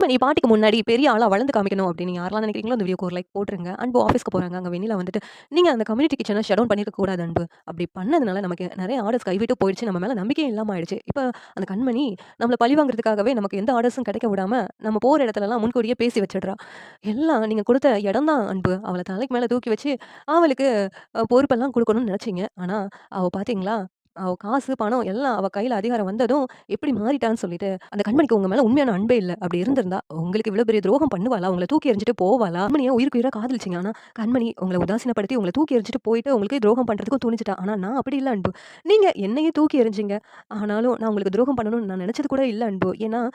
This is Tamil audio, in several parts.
இப்ப நீ பாட்டிக்கு முன்னாடி பெரிய ஆளா வளர்ந்து காமிக்கணும் அப்படின்னு யாரெல்லாம் நினைக்கிறீங்களோ அந்த வீடியோக்கு ஒரு லைக் போட்டுருங்க. அன்பு ஆஃபீஸ்க்கு போறாங்க. அங்க வெண்ணிலா வந்துட்டு, "நீங்க அந்த கம்யூனிட்டி கிட்சன ஷட் டவுன் பண்ணியிருக்க கூடாது அன்பு. அப்படி பண்ணதுனால நமக்கு நெறைய ஆர்டர்ஸ் கைவிட்டு போயிடுச்சு. நம்ம மேல நம்பிக்கையே இல்லாம ஆயிடுச்சு. இப்ப அந்த கண்மணி நம்மள பழி வாங்குறதுக்காகவே நமக்கு எந்த ஆர்டர்ஸும் கிடைக்க விடாம, நம்ம போற இடத்துலலாம் முன்கூட்டியே பேசி வச்சுடுறா. எல்லாம் நீங்க குடுத்த இடம் தான் அன்பு. அவள தலைக்கு மேல தூக்கி வச்சு, அவளுக்கு பொறுப்பெல்லாம் குடுக்கணும்னு நெனச்சீங்க. ஆனா, அவ பாத்தீங்களா? அவ காசு, பணம் எல்லாம் அவ கையில அதிகாரம் வந்ததும் எப்படி மாறிட்டான்னு சொல்லிட்டு, அந்த கண்மணிக்கு உங்க மேல உண்மையான அன்பே இல்ல. அப்படி இருந்திருந்தா, உங்களுக்கு இவ்வளோ பெரிய துரோகம் பண்ணுவாளா? உங்கள தூக்கி எறிஞ்சுட்டு போவாளா? கண்மணிய உயிருக்கு உயிரா காதலிச்சீங்க. ஆனா, கண்மணி உங்கள உதாசீனப்படுத்தி, உங்கள தூக்கி எறிஞ்சுட்டு போயிட்டு, உங்களுக்கு துரோகம் பண்றதுக்கும் துணிஞ்சுட்டா. ஆனா, நான் அப்படி இல்ல அன்பு. நீங்க என்னையே தூக்கி எறிஞ்சீங்க. ஆனாலும் நான் உங்களுக்கு துரோகம் பண்ணணும்னு நான் நெனச்சது கூட இல்ல அன்பு. ஏன்னா,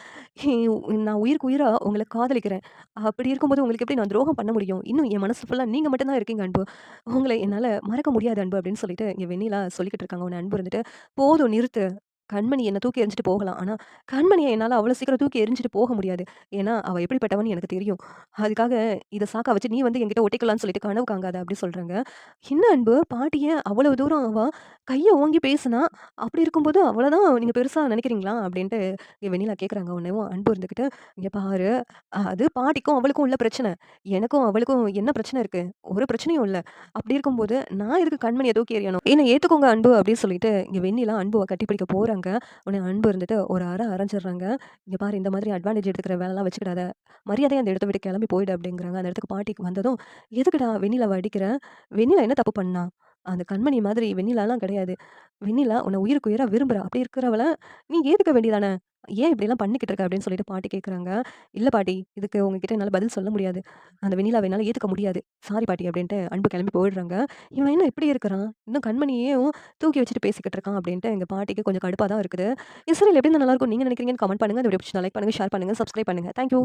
நான் உயிருக்கு உயிரா உங்கள காதலிக்கிறேன். அப்படி இருக்கும்போது உங்களுக்கு எப்படி நான் துரோகம் பண்ண முடியும்? இன்னும் என் மனசு ஃபுல்லா நீங்க மட்டும் தான் இருக்கீங்க அன்பு. உங்கள என்னால மறக்க முடியாது அன்பு அப்படின்னு சொல்லிட்டு, இங்க வெண்ணிலா சொல்லிக்கிட்டு இருக்காங்க. உன்ன அன்பு இருந்துட்டு, "போதும் நிறுத்து. கண்மணி என்ன தூக்கி எறிஞ்சுட்டு போகலாம். ஆனா, கண்மணிய என்னால அவ்வளோ சீக்கிரம் தூக்கி எறிஞ்சுட்டு போக முடியாது. ஏன்னா, அவ எப்படிப்பட்டவன்னு எனக்கு தெரியும். அதுக்காக இத சாக்கா வச்சு நீ வந்து என்கிட்ட ஒட்டிக்கலாம்னு சொல்லிட்டு கனவு காங்காத" அப்படி சொல்றாங்க. என்ன அன்பு பாட்டி ஏன் அவ்வளவு தூரம் அவ கைய ஓங்கி பேசுனா, அப்படி இருக்கும்போது அவ்வளோதான் நீங்க பெருசா நினைக்கிறீங்களா? அப்படின்ட்டு வெண்ணிலா கேட்குறாங்க. உடனேவும் அன்பு இருந்துகிட்டு, "இங்க பாரு, அது பாட்டிக்கும் அவளுக்கும் உள்ள பிரச்சனை. எனக்கும் அவளுக்கும் என்ன பிரச்சனை இருக்கு? ஒரு பிரச்சனையும் இல்ல. அப்படி இருக்கும்போது, நான் எதுக்கு கண்மணிய தூக்கி எறியணும்? என்ன ஏத்துக்கோங்க அன்பு" அப்படின்னு சொல்லிட்டு இங்க வெண்ணிலா அன்புவ கட்டிப்பிடிக்க போறாங்க. உடனே அன்பு இருந்துட்டு ஒரு அரைஞ்சிடுறாங்க. "இங்க பாரு இந்த மாதிரி அட்வான்டேஜ் எடுத்துக்கிற வேலைலாம் வச்சுக்கிடாத. மரியாதையா அந்த இடத்த விட்டு கிளம்பி போயிடு" அப்படிங்கிறாங்க. அந்த இடத்துக்கு பாட்டிக்கு வந்ததும், "எதுக்குடா வெண்ணிலாவ அடிக்கிற? வெண்ணிலா என்ன தப்பு பண்ணா? அந்த கண்மணி மாதிரி வெண்ணிலாலாம் கிடையாது. வெண்ணிலா உன்ன உயிருக்கு உயிரா விரும்புறா. அப்படி இருக்கிறவள நீ ஏத்துக்க வேண்டியதானே? ஏன் இப்படிலாம் பண்ணிக்கிட்டு இருக்க?" அப்படின்னு சொல்லிட்டு பாட்டி கேட்குறாங்க. "இல்ல பாட்டி, இதுக்கு உங்ககிட்ட என்னால பதில் சொல்ல முடியாது. அந்த வெண்ணிலாவ என்னால ஏத்துக்க முடியாது. சாரி பாட்டி" அப்படின்ட்டு அன்பு கிளம்பி போயிடுறாங்க. இவன் என்ன இப்படி இருக்கிறான்? இன்னும் கண்மணியேவும் தூக்கி வச்சுட்டு பேசிக்கிட்டு இருக்கான் அப்படின்ட்டு எங்க பாட்டிக்கு கொஞ்சம் கடுப்பா தான் இருக்குது. இந்த சீரியல் எப்படி இருந்தா நல்லாருக்கும் நீங்க நினைக்கிறீங்கன்னு கமெண்ட் பண்ணுங்க. இந்த வீடியோ பிடிச்சிருந்தா லைக் பண்ணுங்க, ஷேர் பண்ணுங்க, சப்ஸ்கிரைப் பண்ணுங்க. Thank you.